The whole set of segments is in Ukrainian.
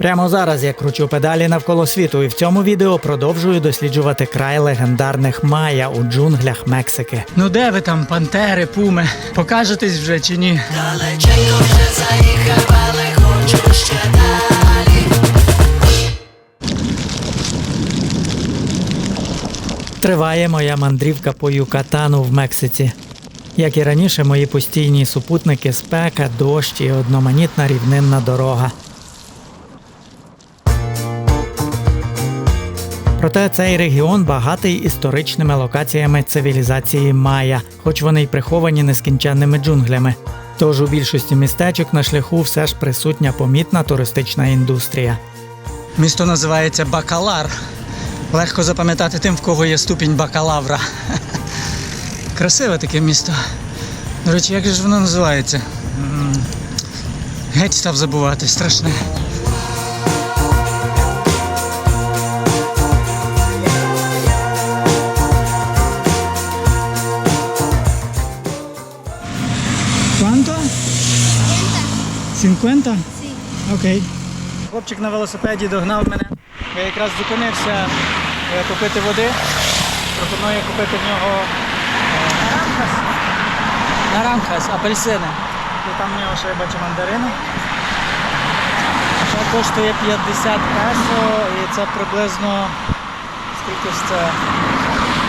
Прямо зараз я кручу педалі навколо світу і в цьому відео продовжую досліджувати край легендарних майя у джунглях Мексики. Ну де ви там, пантери, пуми? Покажетесь вже чи ні? Далеченько вже заїхав, але хочу ще далі. Триває моя мандрівка по Юкатану в Мексиці. Як і раніше, мої постійні супутники – спека, дощ і одноманітна рівнинна дорога. Проте цей регіон багатий історичними локаціями цивілізації майя, хоч вони й приховані нескінченними джунглями. Тож у більшості містечок на шляху все ж присутня помітна туристична індустрія. Місто називається Бакалар. Легко запам'ятати тим, в кого є ступінь бакалавра. Красиве таке місто. До речі, як же ж воно називається? Геть став забувати, страшне. Quanto? 50? Sí. Окей. Хлопчик на велосипеді догнав мене. Я якраз зупинився попити води. Пропоную купити в нього наранхас, апельсини. І там в нього ще я бачу мандарини. Це коштує 50 песо і це приблизно, скільки ж це?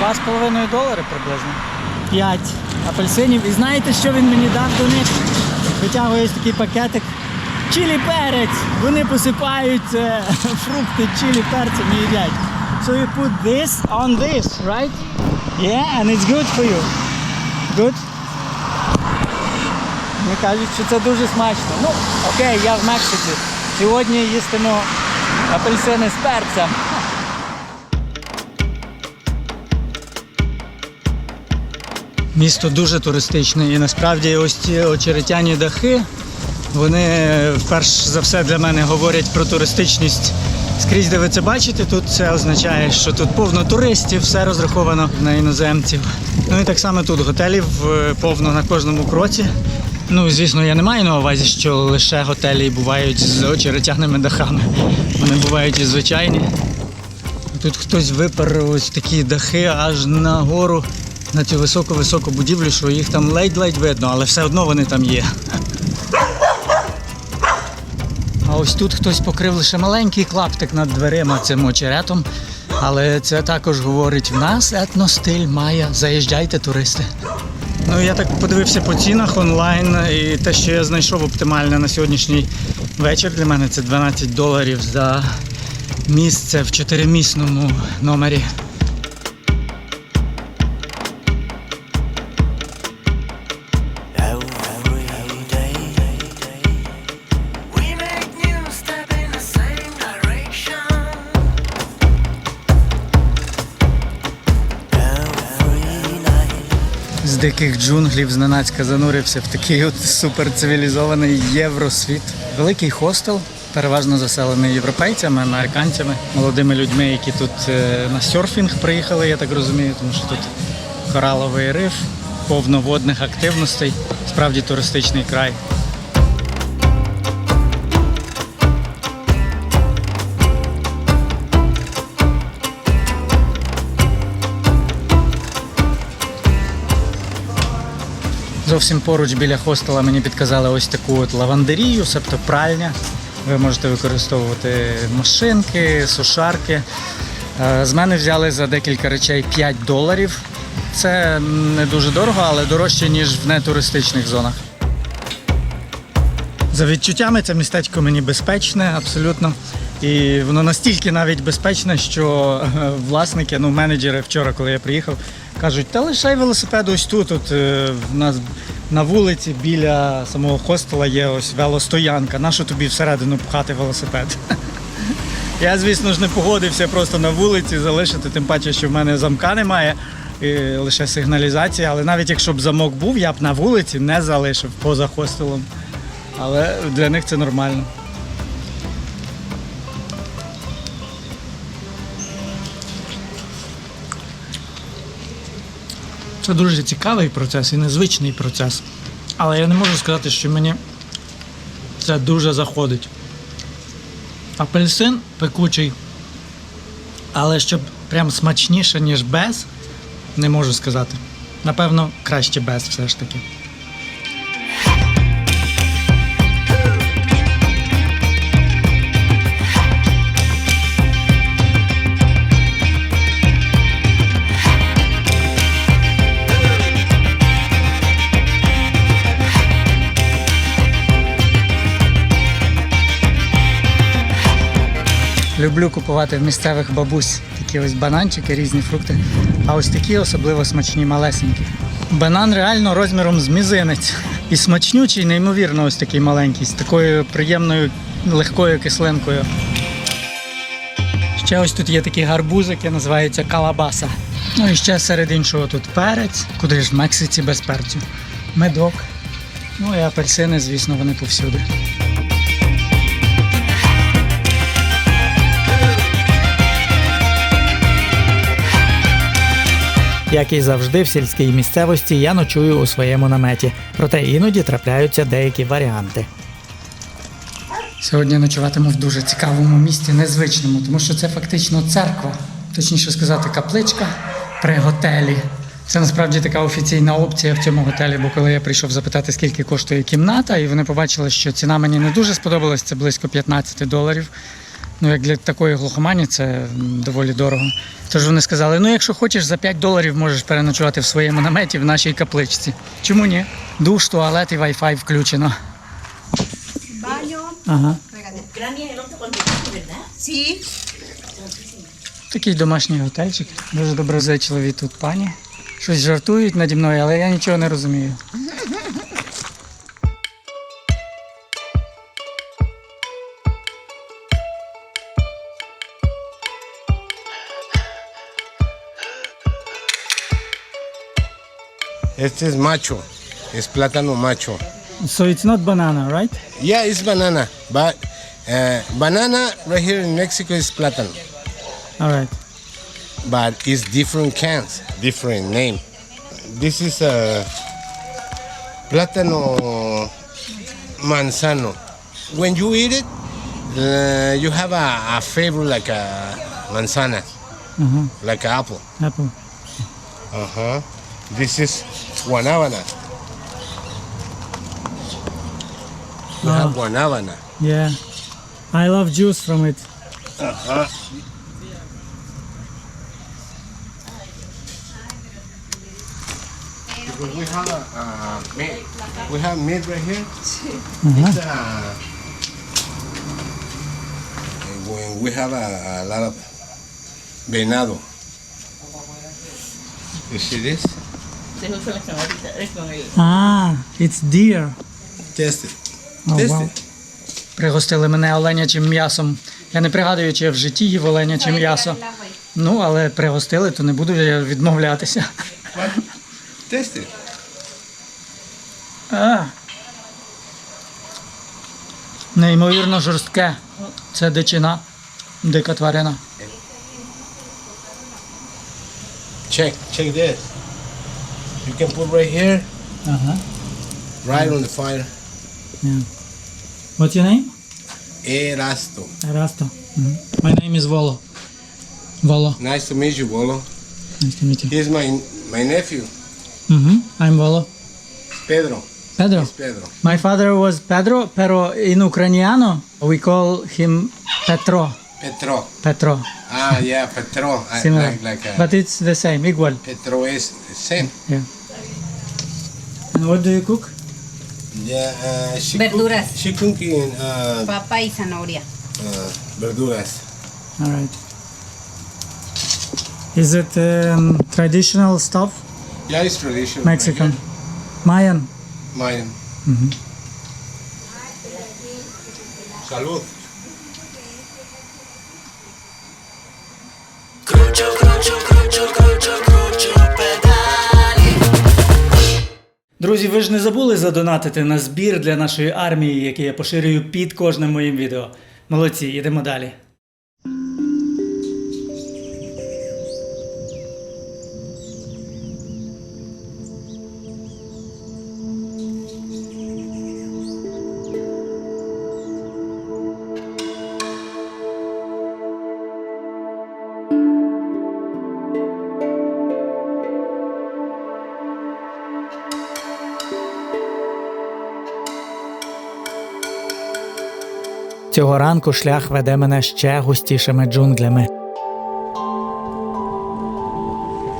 $2,5 приблизно. 5 апельсинів. І знаєте, що він мені дав до них? Витягує ось такий пакетик. Чилі перець! Вони посипають фрукти чилі перцем і їдять. So you put this on this, right? Yeah, and it's good for you. Good? Мені кажуть, що це дуже смачно. Ну, окей, я в Мексиці. Сьогодні їстиму апельсини з перцем. Місто дуже туристичне і насправді ось ці очеретяні дахи, вони перш за все для мене говорять про туристичність. Скрізь, де ви це бачите, тут це означає, що тут повно туристів, все розраховано на іноземців. Ну і так само тут готелів повно на кожному кроці. Ну, звісно, я не маю на увазі, що лише готелі бувають з очеретяними дахами. Вони бувають і звичайні. Тут хтось випер ось такі дахи аж нагору, на цю високу-високу будівлю, що їх там ледь-ледь видно, але все одно вони там є. А ось тут хтось покрив лише маленький клаптик над дверима цим очеретом, але це також говорить, в нас етностиль майя, заїжджайте, туристи. Ну, я так подивився по цінах онлайн, і те, що я знайшов оптимальне на сьогоднішній вечір для мене, це $12 за місце в 4-місному номері. З диких джунглів зненацька занурився в такий от суперцивілізований євросвіт. Великий хостел, переважно заселений європейцями, американцями, молодими людьми, які тут на серфінг приїхали, я так розумію, тому що тут кораловий риф, повно водних активностей, справді туристичний край. Зовсім поруч біля хостела мені підказали ось таку от лавандерію, себто пральня. Ви можете використовувати машинки, сушарки. З мене взяли за декілька речей $5. Це не дуже дорого, але дорожче, ніж в нетуристичних зонах. За відчуттями це містечко мені безпечне, абсолютно. І воно настільки навіть безпечне, що власники, менеджери вчора, коли я приїхав, кажуть, та лишай велосипед ось тут. От в нас на вулиці біля самого хостела є ось велостоянка. Нащо тобі всередину пхати велосипед? Я, звісно ж, не погодився просто на вулиці залишити, тим паче, що в мене замка немає, і лише сигналізація. Але навіть якщо б замок був, я б на вулиці не залишив поза хостелом. Але для них це нормально. Це дуже цікавий процес і незвичний процес. Але я не можу сказати, що мені це дуже заходить. Апельсин пекучий. Але щоб прям смачніше, ніж без, не можу сказати. Напевно, краще без все ж таки. Люблю купувати в місцевих бабусь такі ось бананчики, різні фрукти. А ось такі особливо смачні, малесенькі. Банан реально розміром з мізинець. І смачнючий, неймовірно, ось такий маленький, з такою приємною легкою кислинкою. Ще ось тут є такі гарбузики, називаються калабаса. Ну і ще серед іншого тут перець, куди ж в Мексиці без перцю. Медок. Ну і апельсини, звісно, вони повсюди. Як і завжди в сільській місцевості, я ночую у своєму наметі, проте іноді трапляються деякі варіанти. Сьогодні ночуватиму в дуже цікавому місці, незвичному, тому що це фактично церква, точніше сказати, капличка при готелі. Це насправді така офіційна опція в цьому готелі, бо коли я прийшов запитати, скільки коштує кімната, і вони побачили, що ціна мені не дуже сподобалась, це близько $15. Ну, як для такої глухомані, це доволі дорого. Тож вони сказали, ну якщо хочеш, за $5 можеш переночувати в своєму наметі в нашій капличці. Чому ні? Душ, туалет і Wi-Fi включено. Baño, Ага. Ucrania el otro continente, ¿verdad? Sí. Такий домашній готельчик. Дуже доброзичливі тут пані. Щось жартують наді мною, але я нічого не розумію. Este es macho, es plátano macho. So it's not banana, right? Yeah, it's banana, but banana right here in Mexico is plátano, All right. but it's different cans, different name. This is plátano manzano. When you eat it, you have a flavor like a manzana, like an apple. Apple. Uh-huh. This is guanábana. We have guanábana. Yeah. I love juice from it. Because we have meat. We have meat right here. Uh-huh. It's when we have a lot of venado. You see this? Ah, it's deer. Taste it. Oh, Taste wow. it. Пригостили мене оленячим м'ясом. Я не пригадую, чи я в житті їв оленяче м'ясо. Ну, але пригостили, то не буду я відмовлятися. What? Taste it. А. Неймовірно жорстке. Це дичина. Дика тварина. Check this. You can put right here, Ага. right on the fire. Yeah. What's your name? Erasto. Erasto. My name is Volo. Volo. Nice to meet you, Bolo. Nice to meet you. Here's my nephew, I'm Volo. Pedro. Pedro. It's Pedro. My father was Pedro, pero in Ucraniano we call him Petro. Petro. Petro. Ah, yeah, Petro. Similar. Like But it's the same, igual. Petro is the same. Yeah. And what do you cook? Yeah, she Verduras. She cooking Papa y zanahoria. verduras. All right. Is it traditional stuff? Yeah, it's traditional. Mexican. Mayan. Mine. Salud. Кручу, кручу, кручу, кручу, кручу педалі. Друзі, ви ж не забули задонатити на збір для нашої армії, який я поширюю під кожним моїм відео. Молодці, йдемо далі. Цього ранку шлях веде мене ще густішими джунглями.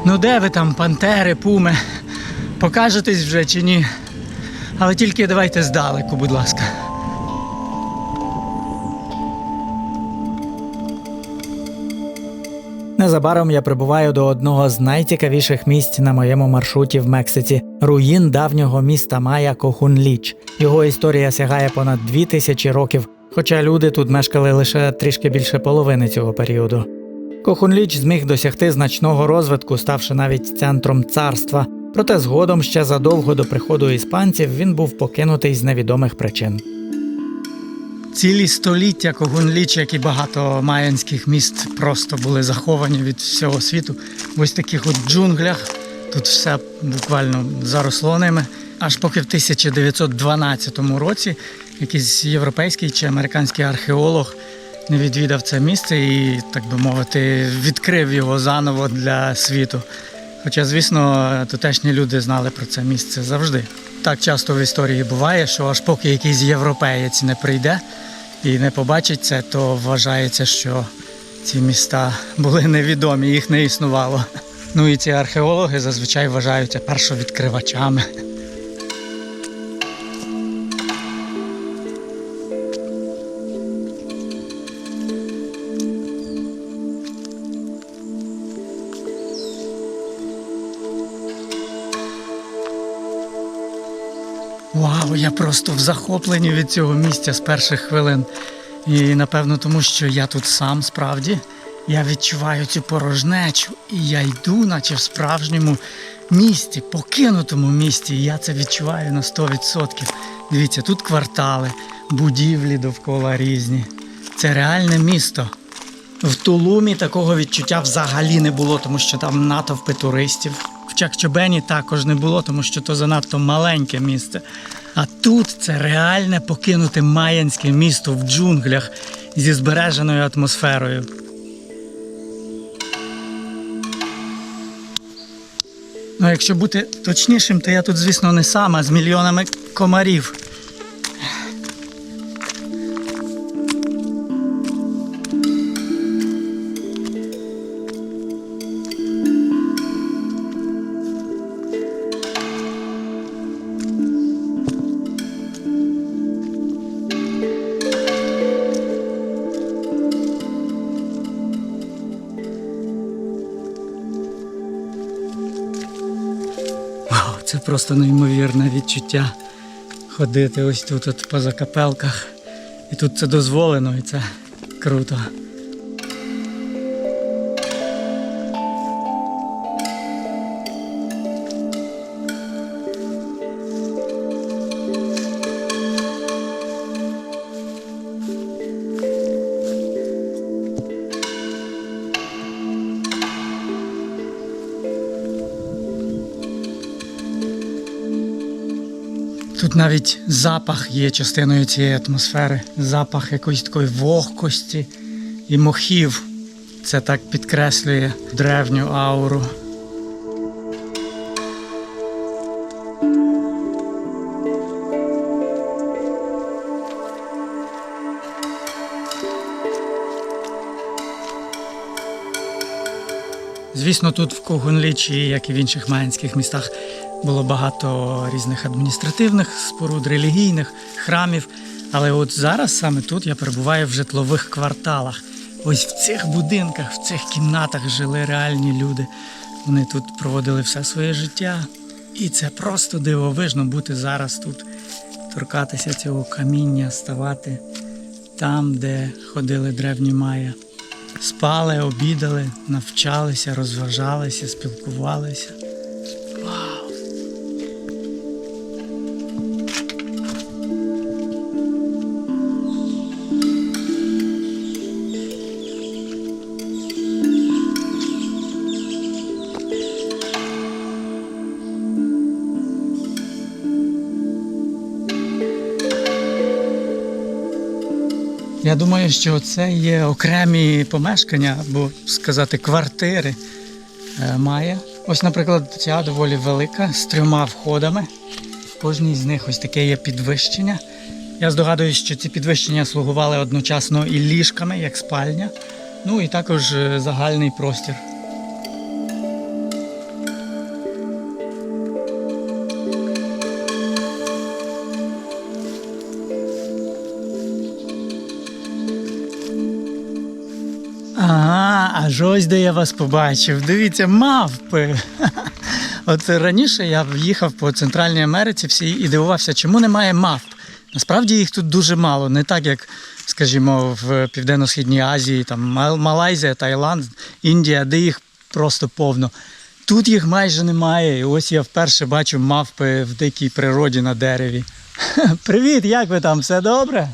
Ну де ви там, пантери, пуми? Покажетесь вже чи ні? Але тільки давайте здалеку, будь ласка. Незабаром я прибуваю до одного з найцікавіших місць на моєму маршруті в Мексиці – руїн давнього міста Майя Кохунліч. Його історія сягає понад 2000 років, хоча люди тут мешкали лише трішки більше половини цього періоду. Кохунліч зміг досягти значного розвитку, ставши навіть центром царства. Проте згодом, ще задовго до приходу іспанців, він був покинутий з невідомих причин. Цілі століття Кохунліч, як і багато майянських міст, просто були заховані від всього світу. В ось таких от джунглях. Тут все буквально заросло ними. Аж поки в 1912 році якийсь європейський чи американський археолог не відвідав це місце і, так би мовити, відкрив його заново для світу. Хоча, звісно, тутешні люди знали про це місце завжди. Так часто в історії буває, що аж поки якийсь європеєць не прийде і не побачить це, то вважається, що ці міста були невідомі, їх не існувало. Ну і ці археологи зазвичай вважаються першовідкривачами. Вау, я просто в захопленні від цього місця з перших хвилин. І напевно тому, що я тут сам справді. Я відчуваю цю порожнечу і я йду, наче в справжньому місті, покинутому місті. І я це відчуваю на 100%. Дивіться, тут квартали, будівлі довкола різні. Це реальне місто. В Тулумі такого відчуття взагалі не було, тому що там натовпи туристів. В Чакчобені також не було, тому що то занадто маленьке місце. А тут це реальне покинуте майянське місто в джунглях зі збереженою атмосферою. Ну, якщо бути точнішим, то я тут, звісно, не сам, а з мільйонами комарів. Це просто неймовірне відчуття ходити ось тут от по закапелках. І тут це дозволено, і це круто. Тут навіть запах є частиною цієї атмосфери. Запах якоїсь такої вогкості і мохів. Це так підкреслює древню ауру. Звісно, тут в Кохунлічі, як і в інших майянських містах, було багато різних адміністративних споруд, релігійних, храмів. Але от зараз саме тут я перебуваю в житлових кварталах. Ось в цих будинках, в цих кімнатах жили реальні люди. Вони тут проводили все своє життя. І це просто дивовижно бути зараз тут, торкатися цього каміння, ставати там, де ходили древні майя. Спали, обідали, навчалися, розважалися, спілкувалися. Вау! Я думаю, що це є окремі помешкання, або сказати квартири майя. Ось, наприклад, ця доволі велика, з 3 входами. В кожній з них ось таке є підвищення. Я здогадуюсь, що ці підвищення слугували одночасно і ліжками, як спальня, ну і також загальний простір. Ага, аж ось де я вас побачив. Дивіться, мавпи. От раніше я їхав по Центральній Америці всі і дивувався, чому немає мавп. Насправді їх тут дуже мало, не так як, скажімо, в Південно-Східній Азії, там Малайзія, Таїланд, Індія, де їх просто повно. Тут їх майже немає, і ось я вперше бачу мавпи в дикій природі на дереві. Привіт, як ви там? Все добре?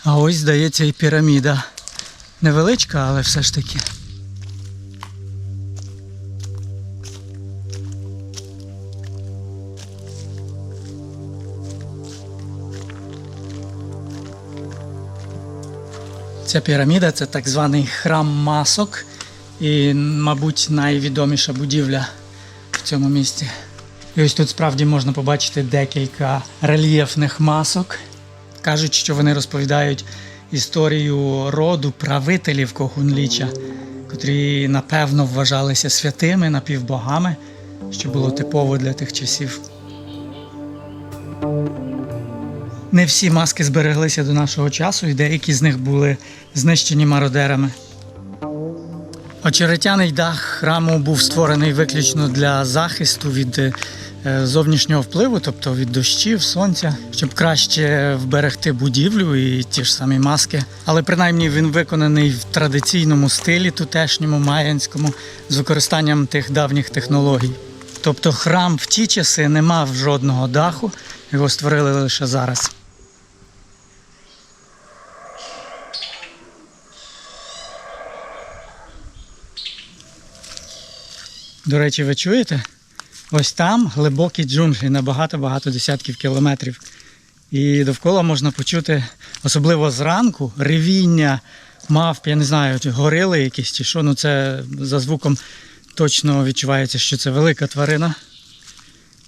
А ось, здається, і піраміда. Невеличка, але все ж таки. Ця піраміда – це так званий храм масок і, мабуть, найвідоміша будівля в цьому місті. І ось тут справді можна побачити декілька рельєфних масок. Кажуть, що вони розповідають історію роду правителів Кохунліча, котрі, напевно, вважалися святими, напівбогами, що було типово для тих часів. Не всі маски збереглися до нашого часу, і деякі з них були знищені мародерами. Очеретяний дах храму був створений виключно для захисту від зовнішнього впливу, тобто від дощів, сонця, щоб краще вберегти будівлю і ті ж самі маски. Але принаймні він виконаний в традиційному стилі тутешньому, майянському, з використанням тих давніх технологій. Тобто храм в ті часи не мав жодного даху, його створили лише зараз. До речі, ви чуєте? Ось там глибокі джунглі на багато-багато десятків кілометрів. І довкола можна почути, особливо зранку, ревіння мавп, я не знаю, горили якісь чи що. Ну це за звуком точно відчувається, що це велика тварина.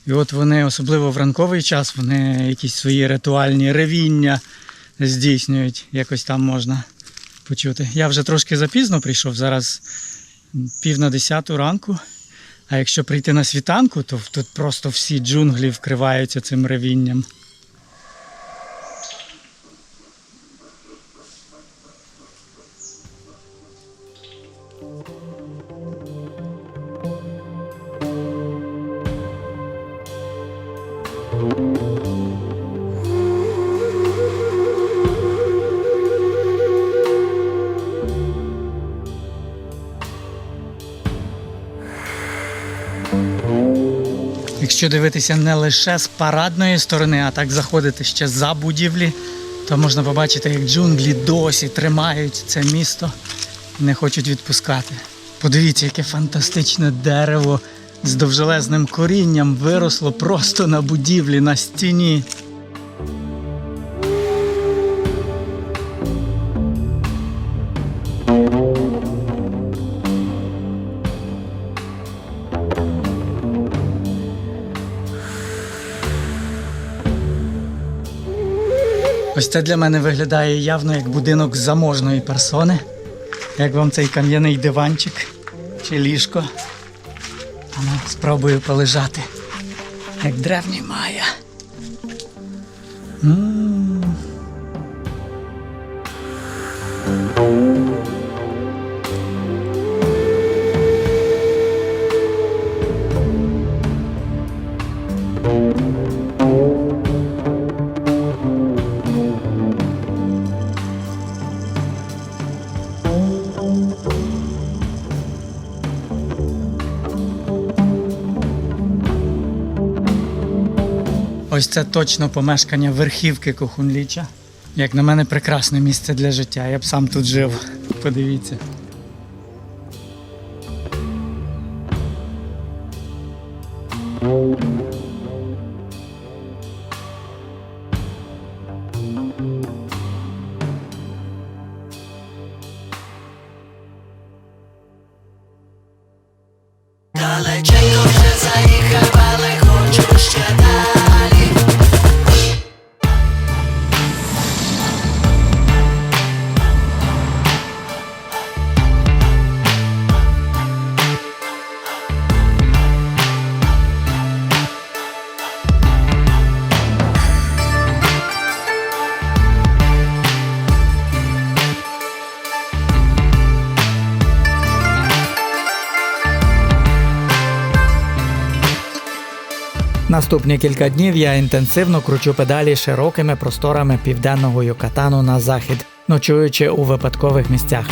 І от вони, особливо в ранковий час, вони якісь свої ритуальні ревіння здійснюють. Якось там можна почути. Я вже трошки запізно прийшов, зараз 9:50 ранку. А якщо прийти на світанку, то тут просто всі джунглі вкриваються цим ревінням. Якщо дивитися не лише з парадної сторони, а так заходити ще за будівлі, то можна побачити, як джунглі досі тримають це місто і не хочуть відпускати. Подивіться, яке фантастичне дерево з довжелезним корінням виросло просто на будівлі, на стіні. Ось це для мене виглядає явно як будинок заможної персони. Як вам цей кам'яний диванчик чи ліжко? Спробую полежати, як древній майя. Ось це точно помешкання верхівки Кохунліча. Як на мене, прекрасне місце для життя. Я б сам тут жив. Подивіться. Далеченько вже заїхав, але хочу ще далі. Наступні кілька днів я інтенсивно кручу педалі широкими просторами південного Юкатану на захід, ночуючи у випадкових місцях.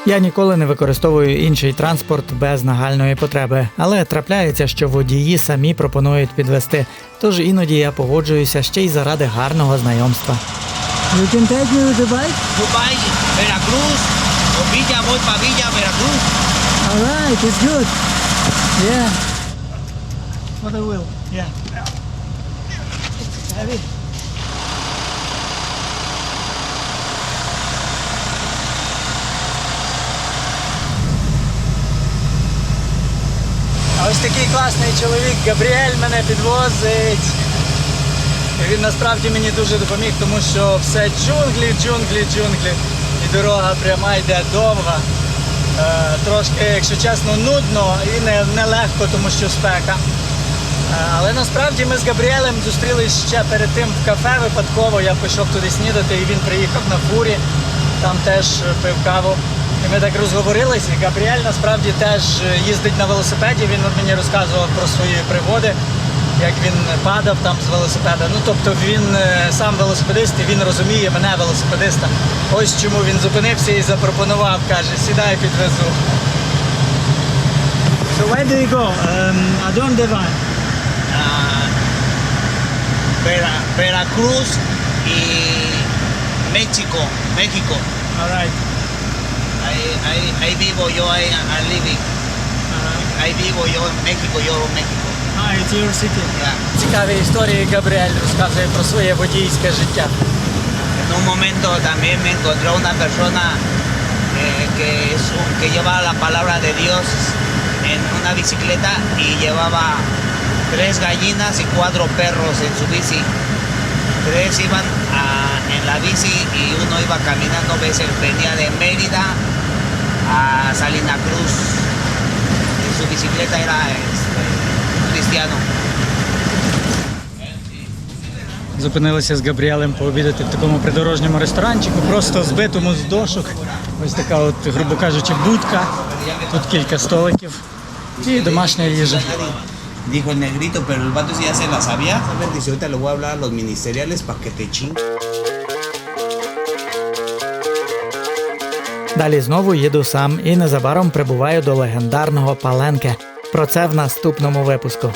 Я ніколи не використовую інший транспорт без нагальної потреби, але трапляється, що водії самі пропонують підвести, тож іноді я погоджуюся ще й заради гарного знайомства. You can take me with the bike? Dubai, Veracruz, o Villa, voy para Villa, Veracruz. All right, it's good. Yeah. What I will. Yeah. It's heavy. А ось такий класний чоловік Габріель мене підвозить. І він насправді мені дуже допоміг, тому що все джунглі, джунглі, джунглі. І дорога пряма йде довга. Трошки, якщо чесно, нудно і нелегко, тому що спека. Але насправді ми з Габріелем зустрілись ще перед тим в кафе випадково. Я пішов туди снідати, і він приїхав на фурі, там теж пив каву. І ми так розговорились, і Габріель насправді теж їздить на велосипеді, він мені розказував про свої пригоди, як він падав там з велосипеда. Ну, тобто він сам велосипедист, і він розуміє мене, велосипедиста. Ось чому він зупинився і запропонував, каже, сідай, підвезу. So where do you go? ¿A dónde van? Veracruz y México. All right. Ahí vivo yo, I living. Ahí vivo yo en México, Ah, it's your city. Yeah. Цікаві історії Габріель розказує про своє водійське життя. En un momento también me encontró una persona que lleva la palabra de Dios en una bicicleta y llevaba 3 gallinas y 4 perros en su bici. 3 iban en la bici y uno iba caminando, ves, él venía de Mérida a Salina Cruz. Y su bicicleta era cristiano. Зупинилися з Габріелем пообідати в такому придорожньому ресторанчику, просто збитому з дошок. Ось така от, грубо кажучи, будка. Тут кілька столиків і домашня їжа. Dijo el negrito, pero el vato sí ya se la sabía. Dice, ahorita le voy a hablar a los ministeriales para que te chinguen. Далі знову їду сам і незабаром прибуваю до легендарного Паленке. Про це в наступному випуску.